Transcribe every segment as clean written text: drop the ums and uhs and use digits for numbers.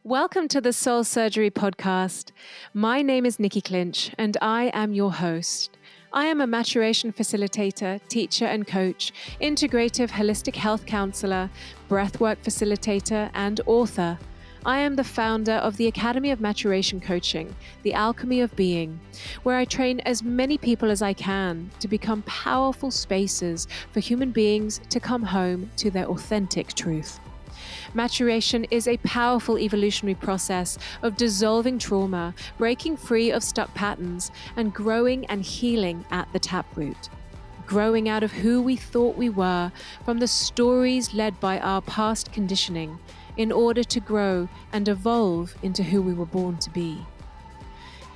Welcome to the Soul Surgery Podcast. My name is Nikki Clinch, and I am your host. I am a maturation facilitator, teacher and coach, integrative holistic health counselor, breathwork facilitator, and author. I am the founder of the Academy of Maturation Coaching, the Alchemy of Being, where I train as many people as I can to become powerful spaces for human beings to come home to their authentic truth. Maturation is a powerful evolutionary process of dissolving trauma, breaking free of stuck patterns, and growing and healing at the taproot. Growing out of who we thought we were from the stories led by our past conditioning in order to grow and evolve into who we were born to be.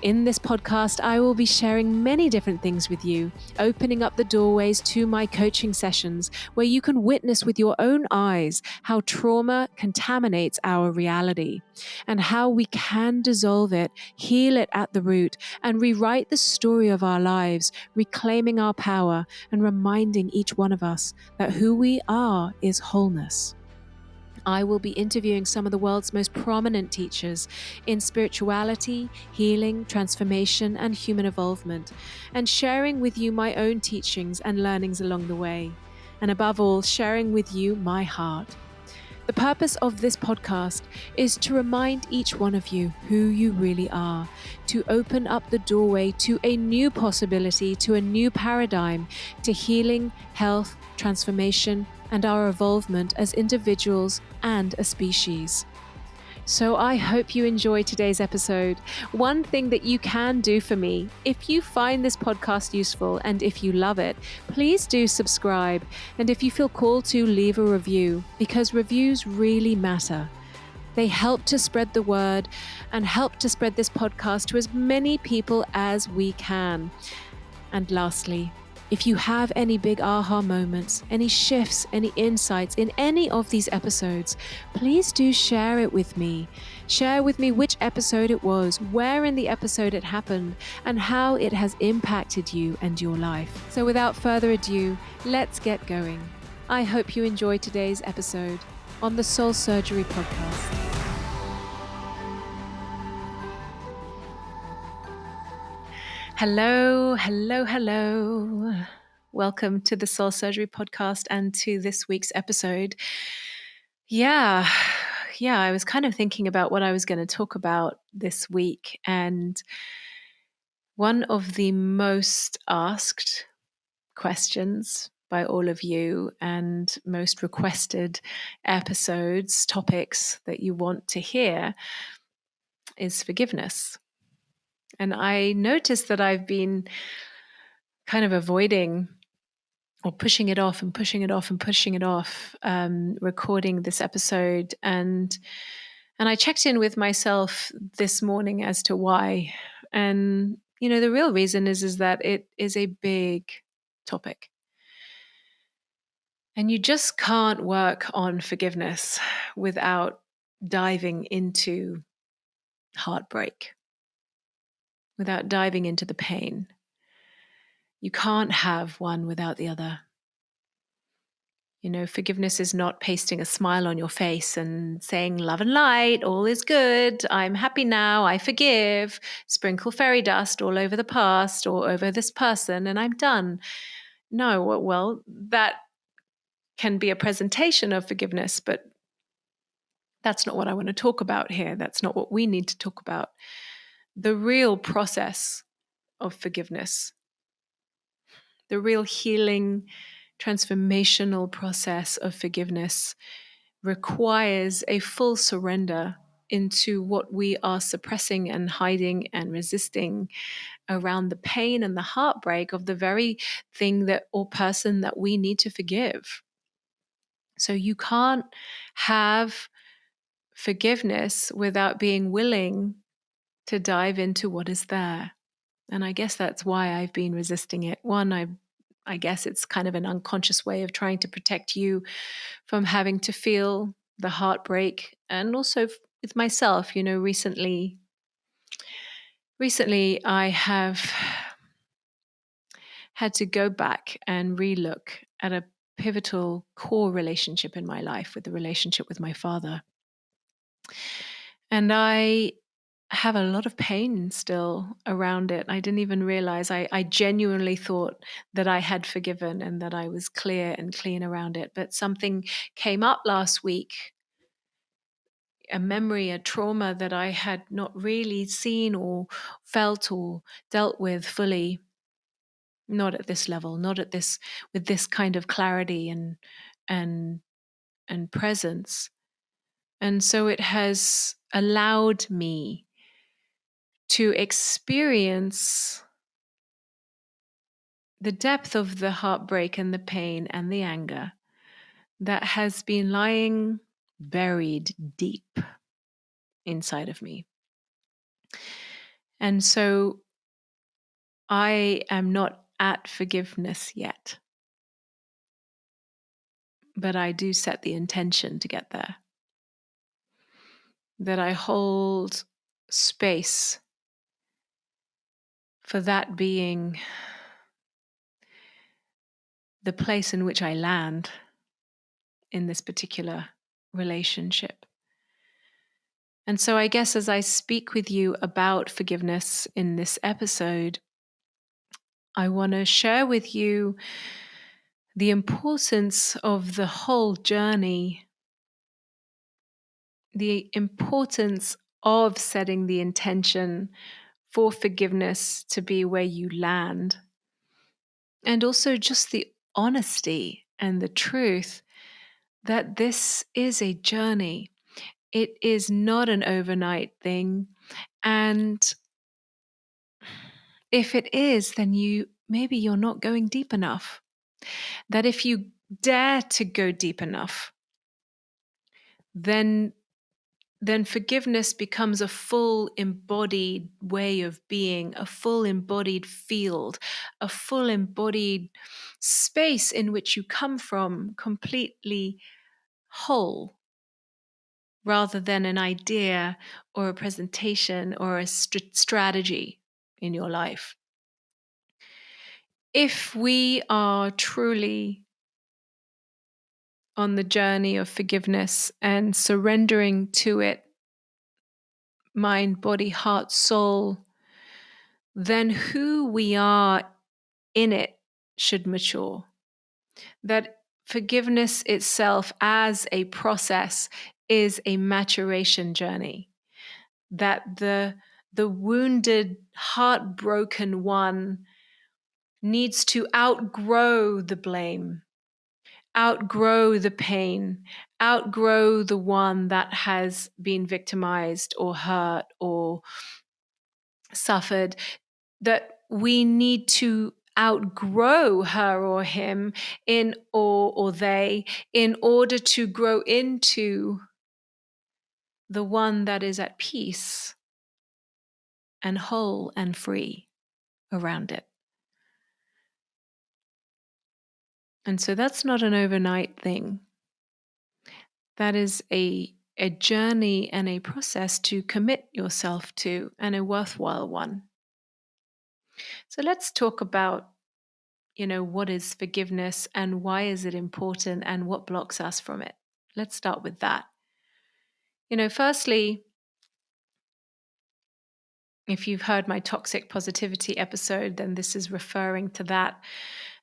In this podcast, I will be sharing many different things with you, opening up the doorways to my coaching sessions where you can witness with your own eyes how trauma contaminates our reality and how we can dissolve it, heal it at the root, and rewrite the story of our lives, reclaiming our power and reminding each one of us that who we are is wholeness. I will be interviewing some of the world's most prominent teachers in spirituality, healing, transformation, and human evolvement, and sharing with you my own teachings and learnings along the way. And above all, sharing with you my heart. The purpose of this podcast is to remind each one of you who you really are, to open up the doorway to a new possibility, to a new paradigm, to healing, health, transformation, and our evolvement as individuals and a species. So I hope you enjoy today's episode. One thing that you can do for me, if you find this podcast useful and if you love it, please do subscribe. And if you feel called to, leave a review, because reviews really matter. They help to spread the word and help to spread this podcast to as many people as we can. And lastly, if you have any big aha moments, any shifts, any insights in any of these episodes, please do share it with me. Share with me which episode it was, where in the episode it happened, and how it has impacted you and your life. So without further ado, let's get going. I hope you enjoy today's episode on the Soul Surgery Podcast. Hello. Welcome to the Soul Surgery Podcast and to this week's episode. Yeah, I was kind of thinking about what I was going to talk about this week. And one of the most asked questions by all of you and most requested episodes, topics that you want to hear is forgiveness. And I noticed that I've been kind of avoiding or pushing it off recording this episode. And I checked in with myself this morning as to why. And, the real reason is that it is a big topic. And you just can't work on forgiveness without diving into heartbreak, without diving into the pain. You can't have one without the other. Forgiveness is not pasting a smile on your face and saying love and light, all is good, I'm happy now, I forgive, sprinkle fairy dust all over the past or over this person and I'm done. No, well, that can be a presentation of forgiveness, but that's not what I want to talk about here. That's not what we need to talk about. The real process of forgiveness, the real healing, transformational process of forgiveness requires a full surrender into what we are suppressing and hiding and resisting around the pain and the heartbreak of the very thing that or person that we need to forgive. So you can't have forgiveness without being willing to dive into what is there. And I guess that's why I've been resisting it. One, I guess it's kind of an unconscious way of trying to protect you from having to feel the heartbreak. And also with myself, recently I have had to go back and relook at a pivotal core relationship in my life, with the relationship with my father. And I have a lot of pain still around it. I didn't even realize. I genuinely thought that I had forgiven and that I was clear and clean around it. But something came up last week, a memory, a trauma that I had not really seen or felt or dealt with fully, not at this level, not at this, with this kind of clarity and and presence. And so it has allowed me to experience the depth of the heartbreak and the pain and the anger that has been lying buried deep inside of me. And so I am not at forgiveness yet, but I do set the intention to get there. That I hold space for that being the place in which I land in this particular relationship. And so I guess as I speak with you about forgiveness in this episode, I want to share with you the importance of the whole journey, the importance of setting the intention for forgiveness to be where you land, and also just the honesty and the truth that this is a journey. It is not an overnight thing. And if it is, then maybe you're not going deep enough. That if you dare to go deep enough, then forgiveness becomes a full embodied way of being, a full embodied field, a full embodied space in which you come from, completely whole, rather than an idea or a presentation or a strategy in your life. If we are truly on the journey of forgiveness and surrendering to it, mind, body, heart, soul, then who we are in it should mature. That forgiveness itself as a process is a maturation journey. That the wounded, heartbroken one needs to outgrow the blame, outgrow the pain, outgrow the one that has been victimized or hurt or suffered, that we need to outgrow her or him or they in order to grow into the one that is at peace and whole and free around it. And so that's not an overnight thing. That is a journey and a process to commit yourself to, and a worthwhile one. So let's talk about, what is forgiveness and why is it important and what blocks us from it. Let's start with that. Firstly, if you've heard my toxic positivity episode, then this is referring to that.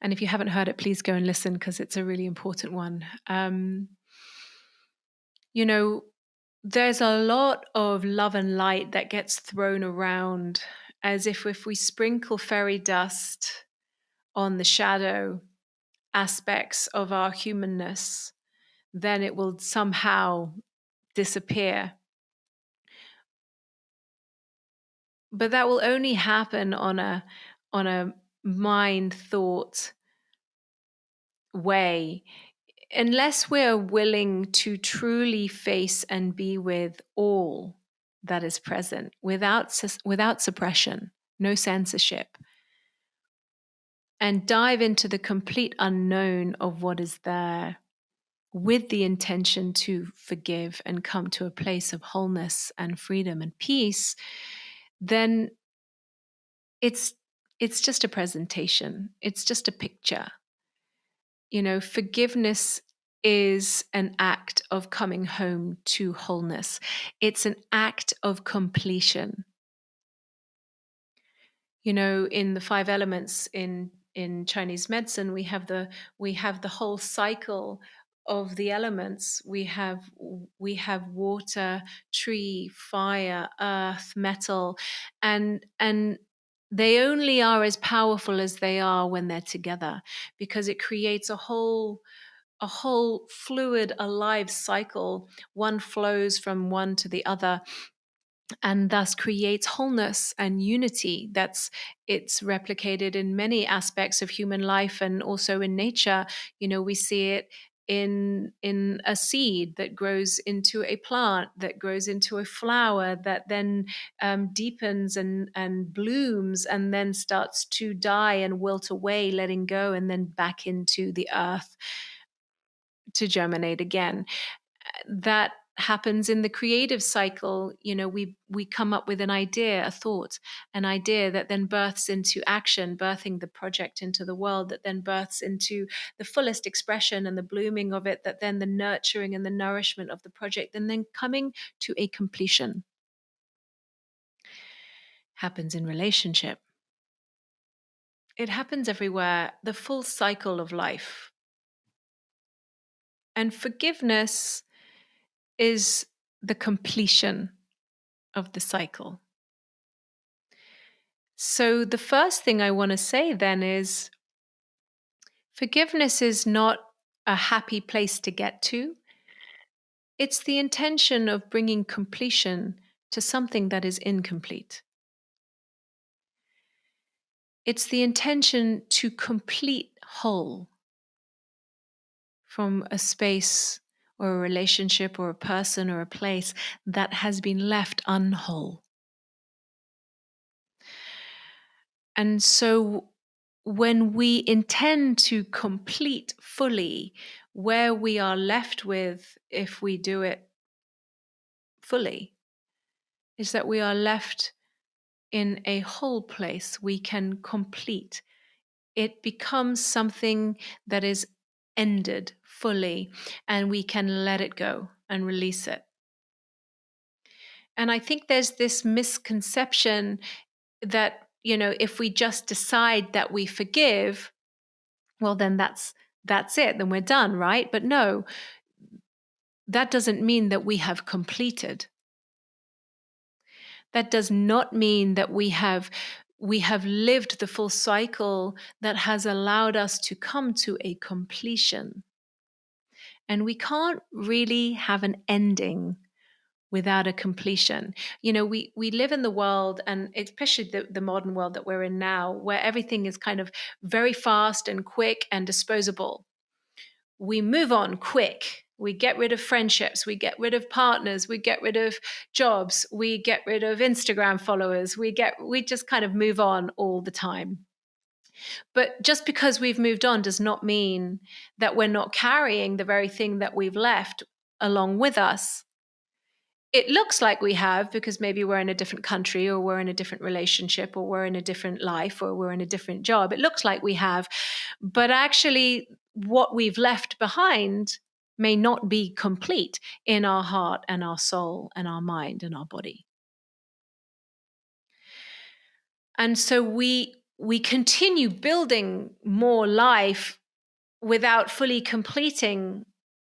And if you haven't heard it, please go and listen because it's a really important one. There's a lot of love and light that gets thrown around as if we sprinkle fairy dust on the shadow aspects of our humanness, then it will somehow disappear. But that will only happen on a mind thought way, unless we're willing to truly face and be with all that is present without suppression, no censorship, and dive into the complete unknown of what is there with the intention to forgive and come to a place of wholeness and freedom and peace, then it's just a presentation. It's just a picture. Forgiveness is an act of coming home to wholeness. It's an act of completion. You know, in the five elements in Chinese medicine, we have the whole cycle of the elements. We have water, tree, fire, earth, metal, and they only are as powerful as they are when they're together, because it creates a whole fluid, alive cycle. One flows from one to the other, and thus creates wholeness and unity. It's replicated in many aspects of human life and also in nature. You know, we see it in a seed that grows into a plant, that grows into a flower, that then deepens and blooms, and then starts to die and wilt away, letting go, and then back into the earth to germinate again. That happens in the creative cycle. You know, we come up with an idea, a thought, an idea that then births into action, birthing the project into the world, that then births into the fullest expression and the blooming of it, that then the nurturing and the nourishment of the project, and then coming to a completion. Happens in relationship. It happens everywhere, the full cycle of life. And forgiveness is the completion of the cycle. So, the first thing I want to say then is forgiveness is not a happy place to get to. It's the intention of bringing completion to something that is incomplete. It's the intention to complete whole from a space or a relationship or a person or a place that has been left unwhole. And so when we intend to complete fully, where we are left with, if we do it fully, is that we are left in a whole place. We can complete. It becomes something that is ended fully, and we can let it go and release it. And I think there's this misconception that, you know, if we just decide that we forgive, well, then that's it, then we're done, right? But no, that doesn't mean that we have completed. That does not mean that we have lived the full cycle that has allowed us to come to a completion. And we can't really have an ending without a completion. You know, we live in the world, and especially the modern world that we're in now, where everything is kind of very fast and quick and disposable. We move on quick. We get rid of friendships. We get rid of partners. We get rid of jobs. We get rid of Instagram followers. We just kind of move on all the time. But just because we've moved on does not mean that we're not carrying the very thing that we've left along with us. It looks like we have, because maybe we're in a different country, or we're in a different relationship, or we're in a different life, or we're in a different job. It looks like we have, but actually what we've left behind may not be complete in our heart and our soul and our mind and our body. And so we continue building more life without fully completing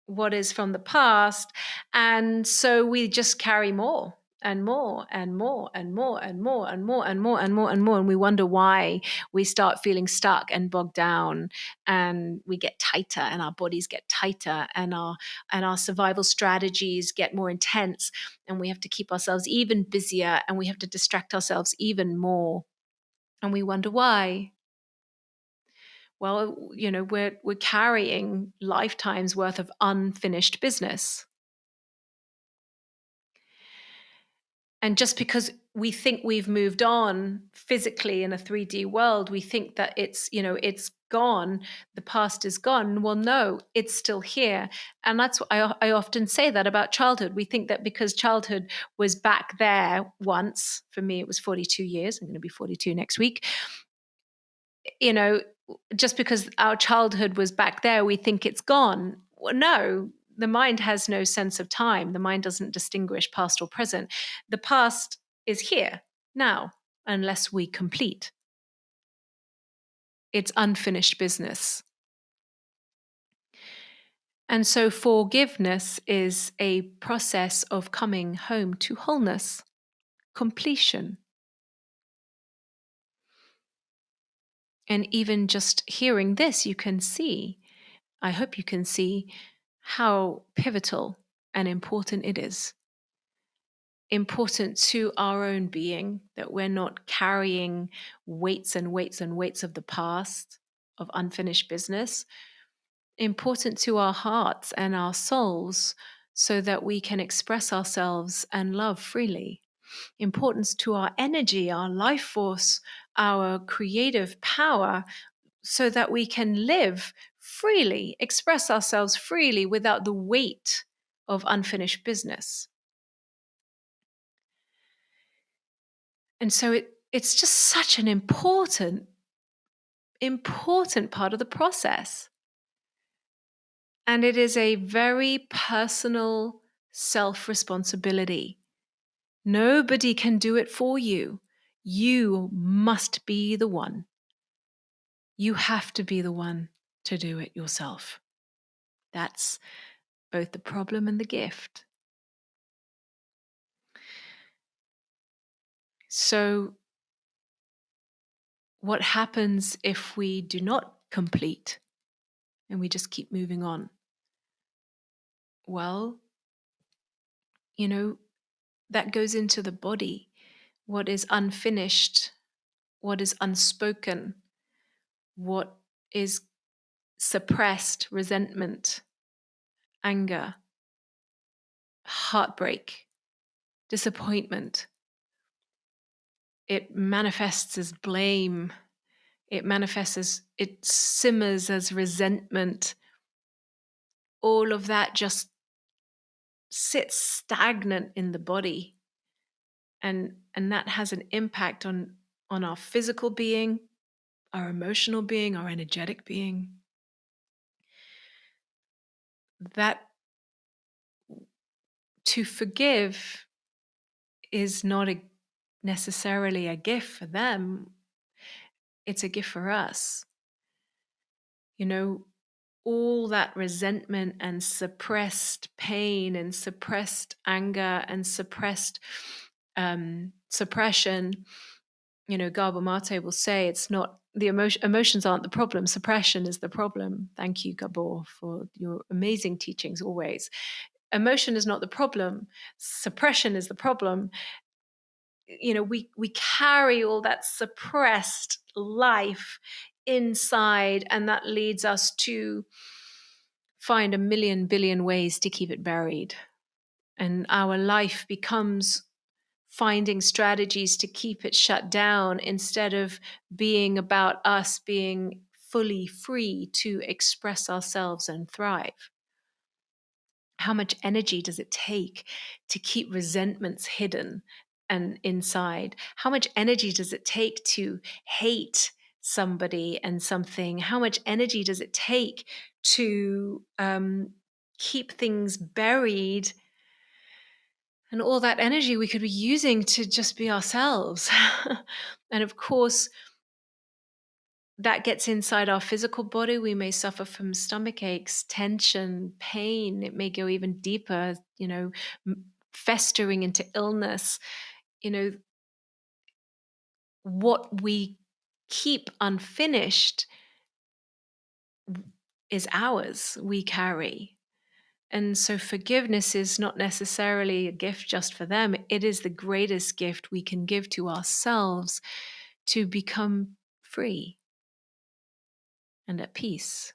what is from the past. And so we just carry more and more and more and more and more and more and more and more and more. And we wonder why we start feeling stuck and bogged down, and we get tighter, and our bodies get tighter, and our survival strategies get more intense, and we have to keep ourselves even busier, and we have to distract ourselves even more. And we wonder why. Well, you know, we're carrying lifetimes worth of unfinished business. And just because we think we've moved on physically in a 3D world, we think that it's gone, the past is gone. Well, no, it's still here. And that's what I often say that about childhood. We think that because childhood was back there once, for me, it was 42 years. I'm going to be 42 next week. You know, just because our childhood was back there, we think it's gone. Well, no, the mind has no sense of time. The mind doesn't distinguish past or present. The past is here now, unless we complete. It's unfinished business. And so forgiveness is a process of coming home to wholeness, completion. And even just hearing this, you can see, I hope you can see, how pivotal and important it is. Important to our own being, that we're not carrying weights and weights and weights of the past, of unfinished business. Important to our hearts and our souls, so that we can express ourselves and love freely. Importance to our energy, our life force, our creative power, so that we can live freely, express ourselves freely without the weight of unfinished business. And so it's just such an important part of the process. And it is a very personal self-responsibility. Nobody can do it for you. You must be the one. You have to be the one to do it yourself. That's both the problem and the gift. So, what happens if we do not complete and we just keep moving on? Well, that goes into the body. What is unfinished, what is unspoken, what is suppressed, resentment, anger, heartbreak, disappointment. It manifests as blame. It simmers as resentment. All of that just sits stagnant in the body. And that has an impact on our physical being, our emotional being, our energetic being. That to forgive is not necessarily a gift for them. It's a gift for us. All that resentment and suppressed pain and suppressed anger and suppressed suppression. Gabor Mate will say it's not the emotions aren't the problem. Suppression is the problem. Thank you, Gabor, for your amazing teachings always. Emotion is not the problem. Suppression is the problem. We carry all that suppressed life inside, and that leads us to find a million billion ways to keep it buried. And our life becomes finding strategies to keep it shut down, instead of being about us being fully free to express ourselves and thrive. How much energy does it take to keep resentments hidden and inside? How much energy does it take to hate somebody and something? How much energy does it take to keep things buried? And all that energy we could be using to just be ourselves. And of course, that gets inside our physical body. We may suffer from stomach aches, tension, pain. It may go even deeper, festering into illness. What we keep unfinished is ours, we carry. And so forgiveness is not necessarily a gift just for them. It is the greatest gift we can give to ourselves to become free and at peace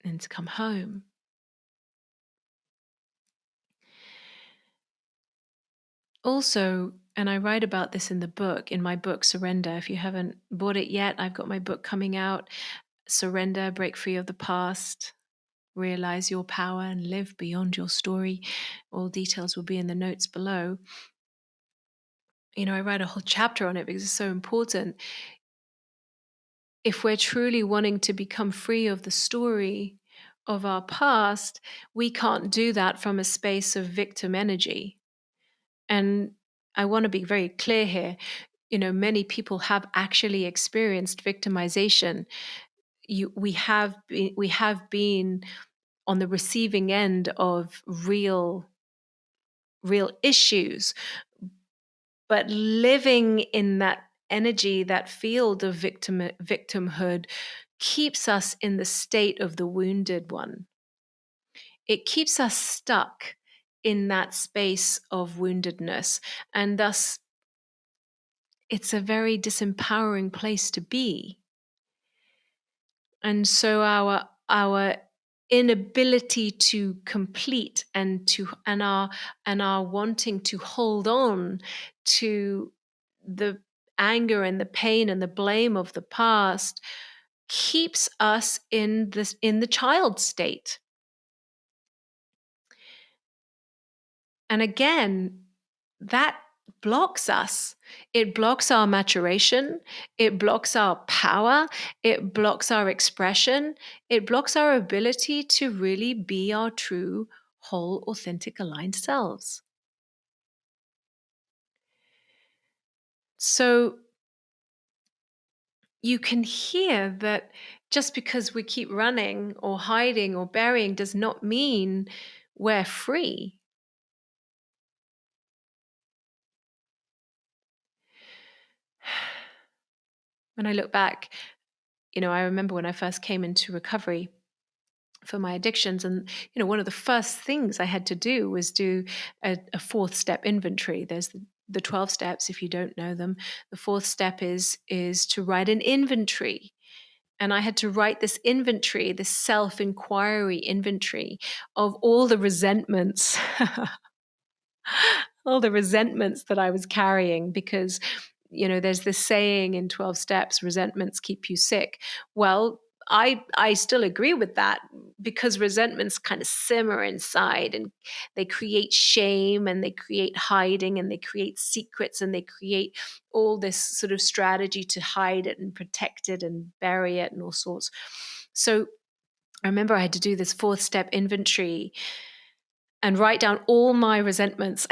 and to come home. Also, and I write about this in my book, Surrender. If you haven't bought it yet, I've got my book coming out, Surrender, Break Free of the Past, Realize Your Power and Live Beyond Your Story. All details will be in the notes below. I write a whole chapter on it because it's so important. If we're truly wanting to become free of the story, of our past, we can't do that from a space of victim energy. And I want to be very clear here. Many people have actually experienced victimization. We have been on the receiving end of real issues, but living in that energy, that field of victimhood, keeps us in the state of the wounded one. It keeps us stuck in that space of woundedness, and thus it's a very disempowering place to be. And so our inability to complete and our wanting to hold on to the anger and the pain and the blame of the past keeps us in the child state. And again, that blocks us. It blocks our maturation. It blocks our power. It blocks our expression. It blocks our ability to really be our true, whole, authentic, aligned selves. So you can hear that just because we keep running or hiding or burying does not mean we're free. When I look back, I remember when I first came into recovery for my addictions, and one of the first things I had to do was do a fourth step inventory. There's the 12 steps, if you don't know them. The fourth step is to write an inventory. And I had to write this inventory, this self-inquiry inventory of all the resentments, all the resentments that I was carrying, because there's this saying in 12 steps, resentments keep you sick. Well, I still agree with that, because resentments kind of simmer inside, and they create shame, and they create hiding, and they create secrets, and they create all this sort of strategy to hide it and protect it and bury it and all sorts. So I remember I had to do this fourth step inventory and write down all my resentments.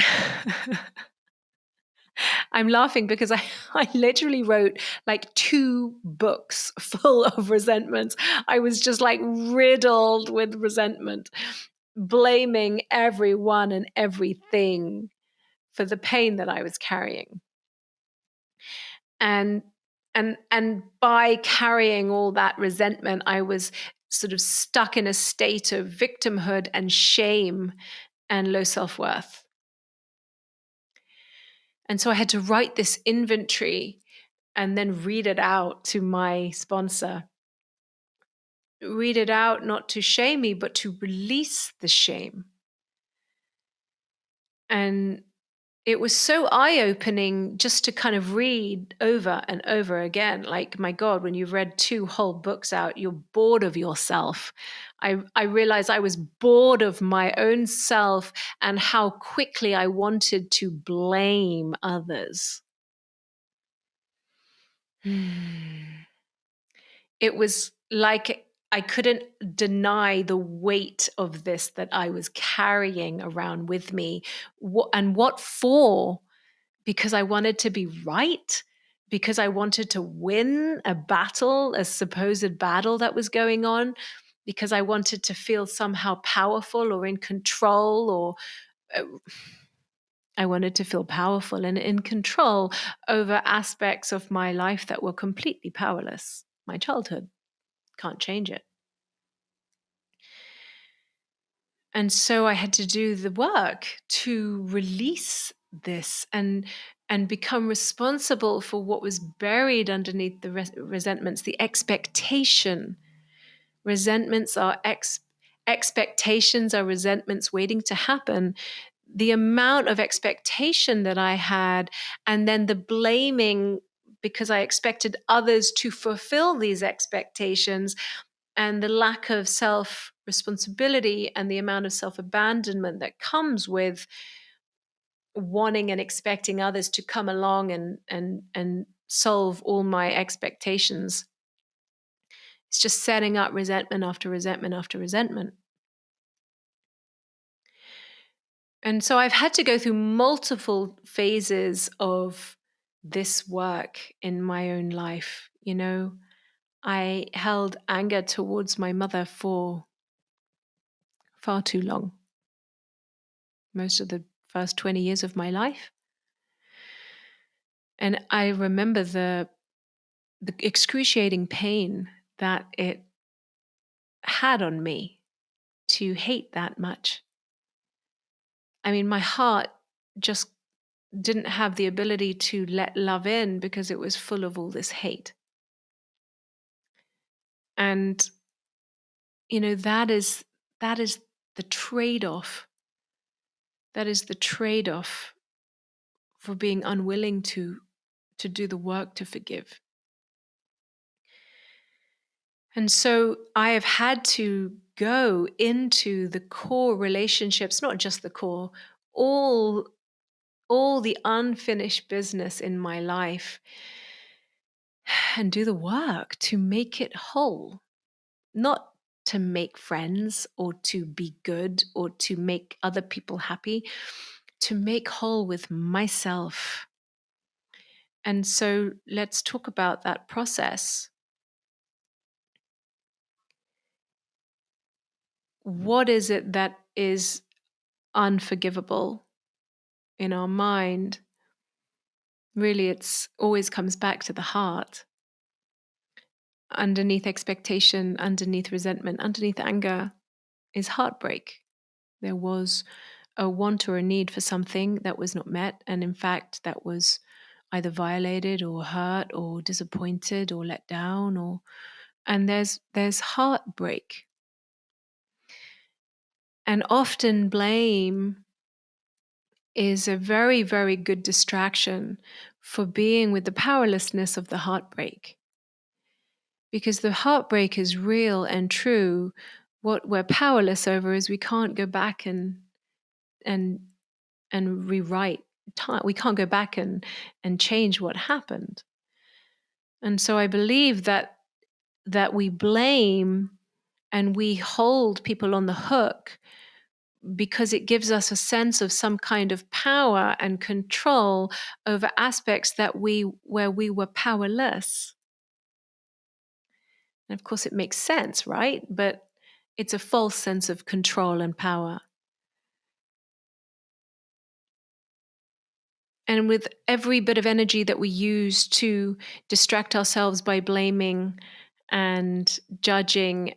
I'm laughing because I literally wrote like 2 books full of resentments. I was just like riddled with resentment, blaming everyone and everything for the pain that I was carrying. And by carrying all that resentment, I was sort of stuck in a state of victimhood and shame and low self-worth. And so I had to write this inventory and then read it out to my sponsor. Read it out not to shame me, but to release the shame. And it was so eye-opening just to kind of read over and over again. Like, my God, when you've read 2 whole books out, you're bored of yourself. I realized I was bored of my own self and how quickly I wanted to blame others. It was like I couldn't deny the weight of this that I was carrying around with me. And what for? Because I wanted to be right, because I wanted to win a battle, a supposed battle that was going on, because I wanted to feel somehow powerful or in control, or I wanted to feel powerful and in control over aspects of my life that were completely powerless. My childhood, can't change it. And so I had to do the work to release this and become responsible for what was buried underneath the resentments, the expectation. Resentments are expectations are resentments waiting to happen. The amount of expectation that I had, and then the blaming because I expected others to fulfill these expectations, and the lack of self responsibility and the amount of self abandonment that comes with wanting and expecting others to come along and solve all my expectations It's just setting up resentment after resentment after resentment. And so I've had to go through multiple phases of this work in my own life. I held anger towards my mother for far too long, most of the first 20 years of my life. And I remember the excruciating pain that it had on me to hate that much. I mean, my heart just didn't have the ability to let love in because it was full of all this hate. And that is the trade-off. That is the trade-off for being unwilling to do the work to forgive. And so I have had to go into the core relationships, not just the core, all the unfinished business in my life, and do the work to make it whole. Not to make friends or to be good or to make other people happy, to make whole with myself. And so let's talk about that process. What is it that is unforgivable in our mind? Really, it's always comes back to the heart. Underneath expectation, underneath resentment, underneath anger is heartbreak. There was a want or a need for something that was not met, and in fact, that was either violated or hurt or disappointed or let down, and there's heartbreak. And often blame is a very, very good distraction for being with the powerlessness of the heartbreak. Because the heartbreak is real and true. What we're powerless over is we can't go back and rewrite time. We can't go back and change what happened. And so I believe that we blame and we hold people on the hook because it gives us a sense of some kind of power and control over aspects where we were powerless. And of course, it makes sense, right? But it's a false sense of control and power. And with every bit of energy that we use to distract ourselves by blaming and judging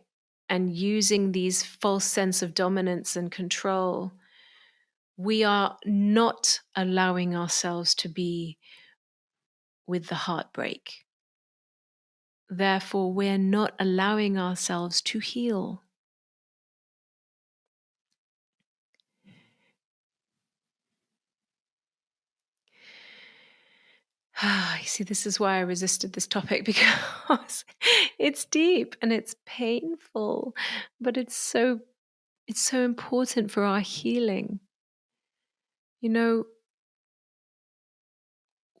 and using these false sense of dominance and control, we are not allowing ourselves to be with the heartbreak. Therefore, we're not allowing ourselves to heal. You see, this is why I resisted this topic, because it's deep and it's painful, but it's so important for our healing.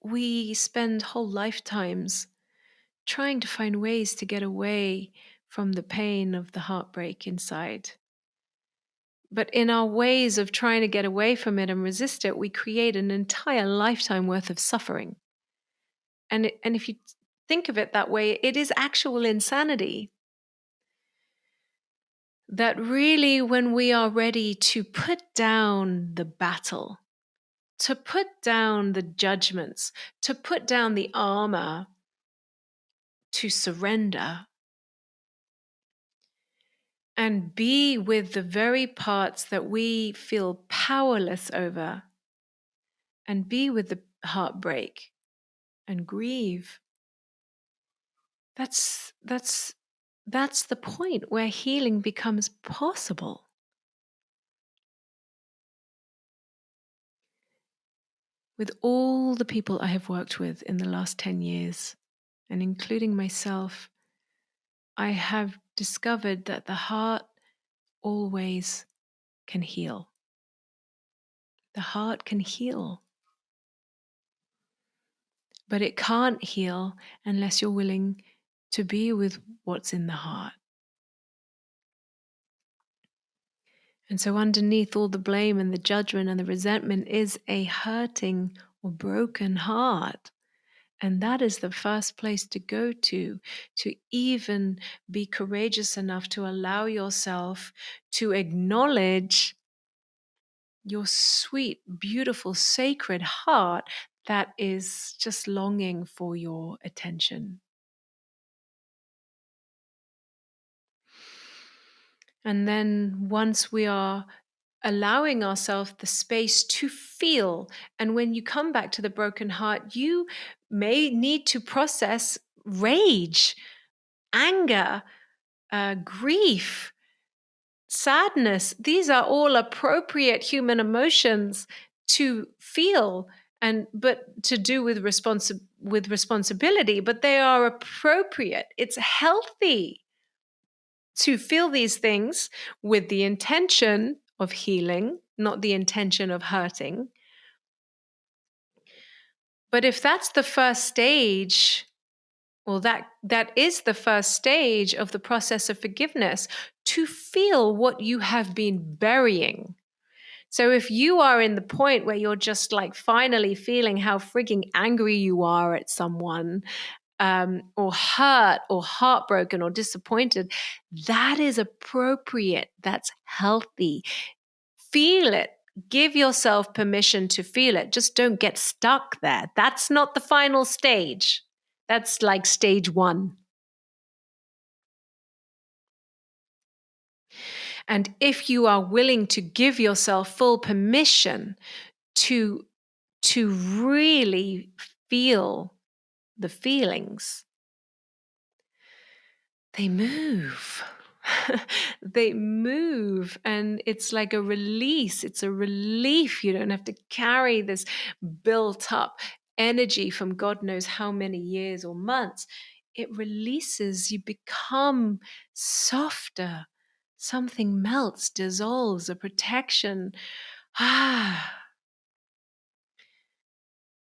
We spend whole lifetimes trying to find ways to get away from the pain of the heartbreak inside. But in our ways of trying to get away from it and resist it, we create an entire lifetime worth of suffering. And if you think of it that way, it is actual insanity. That really, when we are ready to put down the battle, to put down the judgments, to put down the armor, to surrender, and be with the very parts that we feel powerless over, and be with the heartbreak and grieve. That's the point where healing becomes possible. With all the people I have worked with in the last 10 years, and including myself, I have discovered that the heart always can heal. The heart can heal. But it can't heal unless you're willing to be with what's in the heart. And so underneath all the blame and the judgment and the resentment is a hurting or broken heart. And that is the first place to go to even be courageous enough to allow yourself to acknowledge your sweet, beautiful, sacred heart that is just longing for your attention. And then once we are allowing ourselves the space to feel, and when you come back to the broken heart, you may need to process rage, anger, grief, sadness. These are all appropriate human emotions to feel, and but to do with responsibility, but they are appropriate. It's healthy to feel these things with the intention of healing, not the intention of hurting. But if that's the first stage, well, that is the first stage of the process of forgiveness, to feel what you have been burying. So if you are in the point where you're just like finally feeling how freaking angry you are at someone, or hurt or heartbroken or disappointed, that is appropriate. That's healthy. Feel it. Give yourself permission to feel it. Just don't get stuck there. That's not the final stage. That's like stage 1. And if you are willing to give yourself full permission to really feel the feelings, they move. They move, and it's like a release. It's a relief. You don't have to carry this built up energy from God knows how many years or months. It releases. You become softer. Something melts, dissolves, a protection. And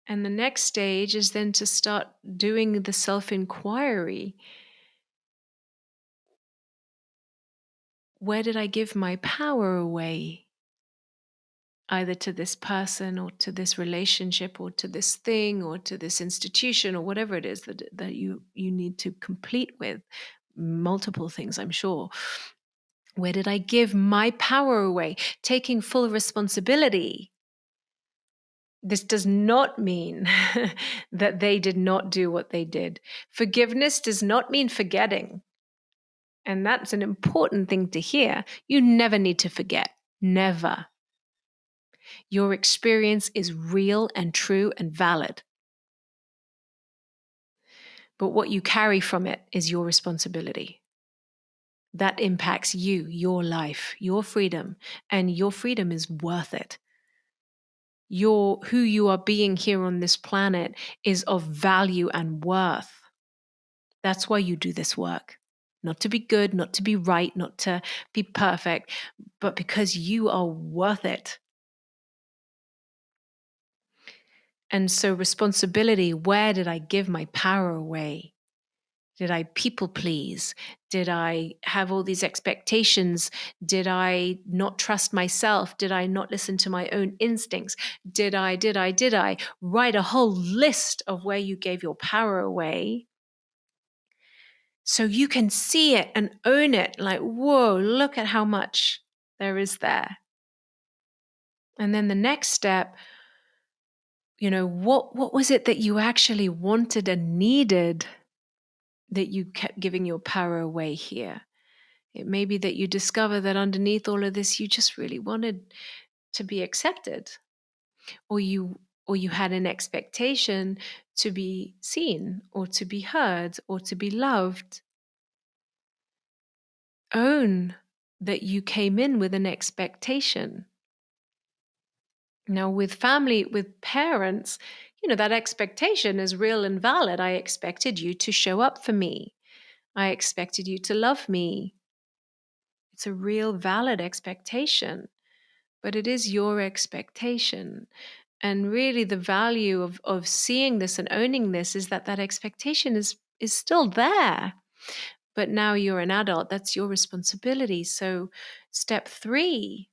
the next stage is then to start doing the self-inquiry. Where did I give my power away? Either to this person or to this relationship or to this thing or to this institution or whatever it is that you need to complete with. Multiple things, I'm sure. Where did I give my power away? Taking full responsibility. This does not mean that they did not do what they did. Forgiveness does not mean forgetting. And that's an important thing to hear. You never need to forget. Never. Your experience is real and true and valid. But what you carry from it is your responsibility. That impacts you, your life, your freedom, and your freedom is worth it. Who you are being here on this planet is of value and worth. That's why you do this work. Not to be good, not to be right, not to be perfect, but because you are worth it. And so responsibility, where did I give my power away? Did I people please? Did I have all these expectations? Did I not trust myself? Did I not listen to my own instincts? Did I write a whole list of where you gave your power away? So you can see it and own it. Like, whoa, look at how much there is there. And then the next step, what was it that you actually wanted and needed that you kept giving your power away here? It may be that you discover that underneath all of this, you just really wanted to be accepted, or you had an expectation to be seen or to be heard or to be loved. Own that you came in with an expectation. Now, with family, with parents, that expectation is real and valid. I expected you to show up for me. I expected you to love me. It's a real valid expectation, but it is your expectation. And really the value of seeing this and owning this is that expectation is still there. But now you're an adult, that's your responsibility. So, step 3,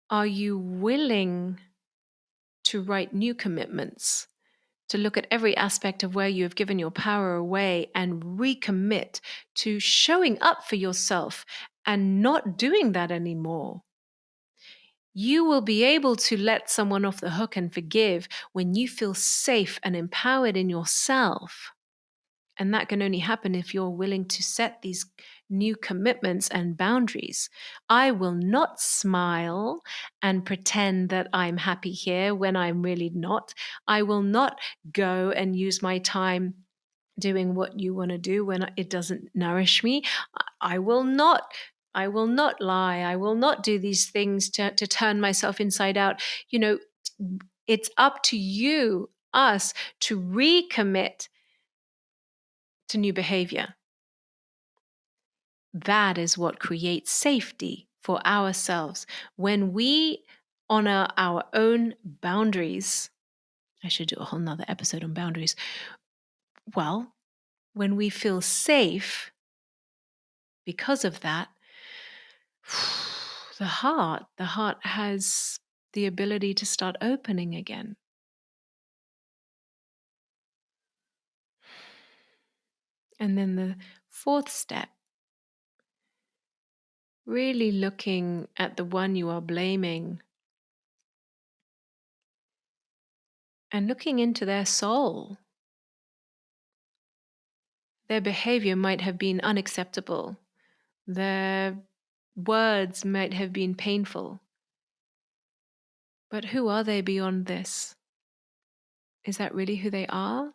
are you willing to write new commitments? To look at every aspect of where you have given your power away and recommit to showing up for yourself and not doing that anymore. You will be able to let someone off the hook and forgive when you feel safe and empowered in yourself. And that can only happen if you're willing to set these new commitments and boundaries. I will not smile and pretend that I'm happy here when I'm really not. I will not go and use my time doing what you want to do when it doesn't nourish me. I will not. I will not lie. I will not do these things to turn myself inside out. It's up to you, us, to recommit to new behavior. That is what creates safety for ourselves. When we honor our own boundaries, I should do a whole nother episode on boundaries. Well, when we feel safe because of that, the heart has the ability to start opening again. And then the 4th step, really looking at the one you are blaming and looking into their soul. Their behavior might have been unacceptable. Their words might have been painful. But who are they beyond this? Is that really who they are?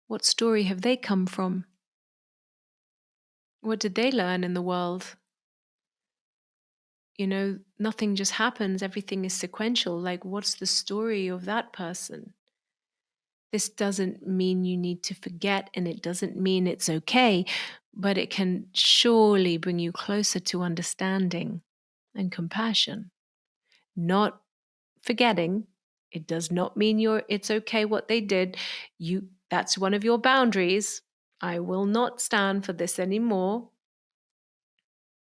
What story have they come from? What did they learn in the world? Nothing just happens, everything is sequential. Like, what's the story of that person? This doesn't mean you need to forget, and it doesn't mean it's okay, but it can surely bring you closer to understanding and compassion. Not forgetting. It does not mean it's okay what they did. That's one of your boundaries. I will not stand for this anymore.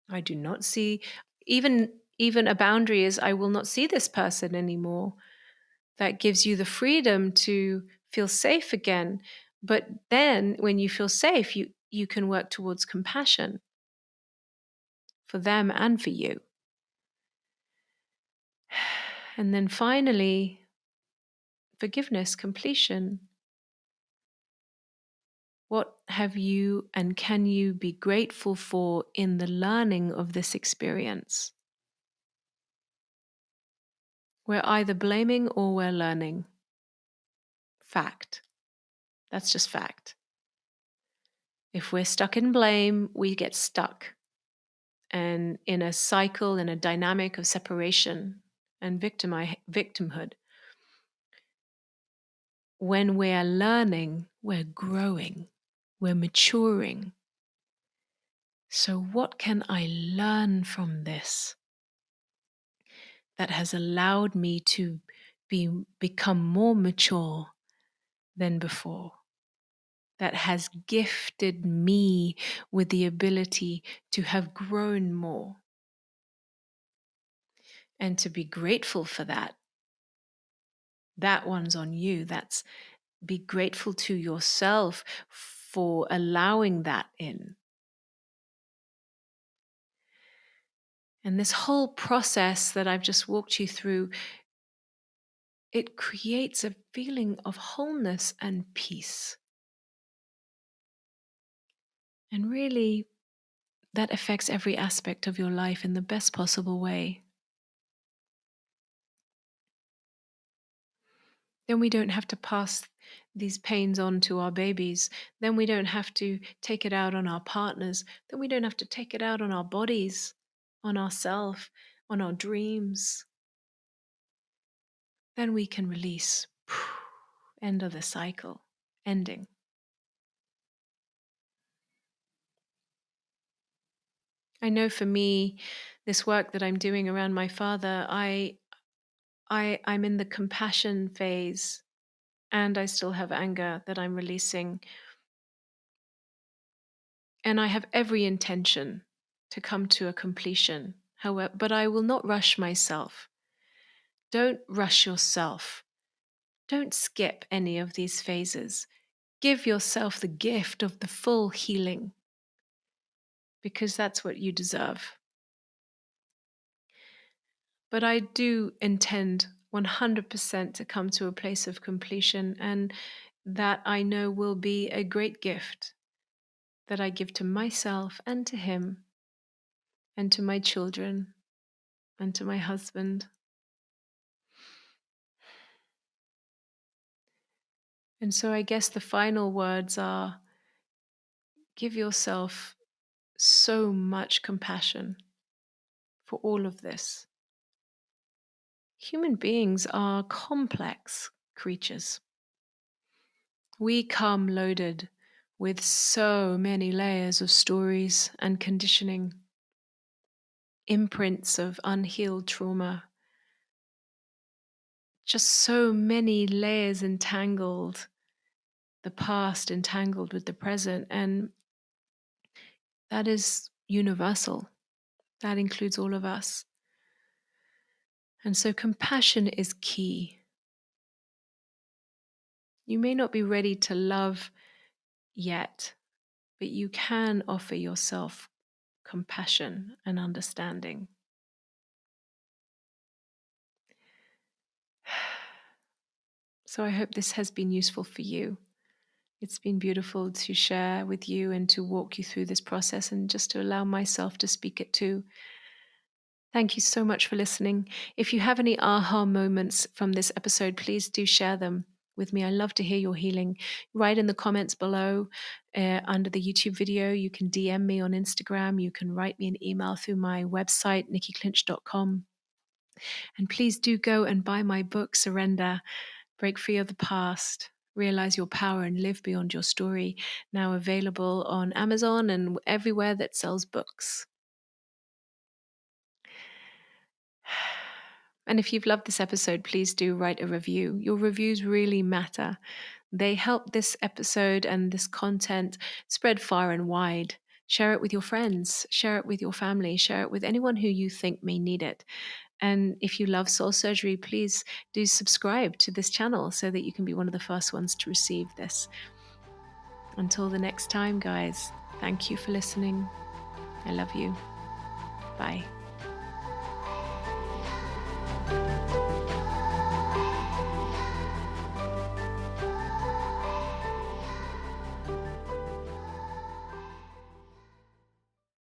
I do not see, even a boundary is, I will not see this person anymore. That gives you the freedom to feel safe again. But then when you feel safe, you can work towards compassion for them and for you. And then finally, forgiveness, completion. What have you and can you be grateful for in the learning of this experience? We're either blaming or we're learning. Fact. That's just fact. If we're stuck in blame, we get stuck and in a cycle, in a dynamic of separation and victimhood. When we're learning, we're growing, we're maturing. So what can I learn from this that has allowed me to become more mature than before? That has gifted me with the ability to have grown more and to be grateful for that. That one's on you. Be grateful to yourself for allowing that in. And this whole process that I've just walked you through, it creates a feeling of wholeness and peace. And really, that affects every aspect of your life in the best possible way. Then we don't have to pass these pains on to our babies. Then we don't have to take it out on our partners. Then we don't have to take it out on our bodies, on ourselves, on our dreams. Then we can release. End of the cycle. Ending. I know for me, this work that I'm doing around my father, I'm in the compassion phase. and I still have anger that I'm releasing. And I have every intention to come to a completion. However, but I will not rush myself. Don't rush yourself. Don't skip any of these phases. Give yourself the gift of the full healing, because that's what you deserve. But I do intend 100% to come to a place of completion, and that I know will be a great gift that I give to myself and to him and to my children and to my husband. And so I guess the final words are: give yourself so much compassion for all of this. Human beings are complex creatures. We come loaded with so many layers of stories and conditioning, imprints of unhealed trauma, just so many layers entangled, the past entangled with the present, and that is universal. That includes all of us. And so compassion is key. You may not be ready to love yet, but you can offer yourself compassion and understanding. So I hope this has been useful for you. It's been beautiful to share with you and to walk you through this process, and just to allow myself to speak it too. Thank you so much for listening. If you have any aha moments from this episode, please do share them with me. I love to hear your healing. Write in the comments below under the YouTube video. You can DM me on Instagram. You can write me an email through my website, nikkiclinch.com. And please do go and buy my book, Surrender, Break Free of the Past, Realize Your Power and Live Beyond Your Story, now available on Amazon and everywhere that sells books. And if you've loved this episode, please do write a review. Your reviews really matter. They help this episode and this content spread far and wide. Share it with your friends, share it with your family, share it with anyone who you think may need it. And if you love soul surgery, please do subscribe to this channel so that you can be one of the first ones to receive this. Until the next time, guys, thank you for listening. I love you. Bye.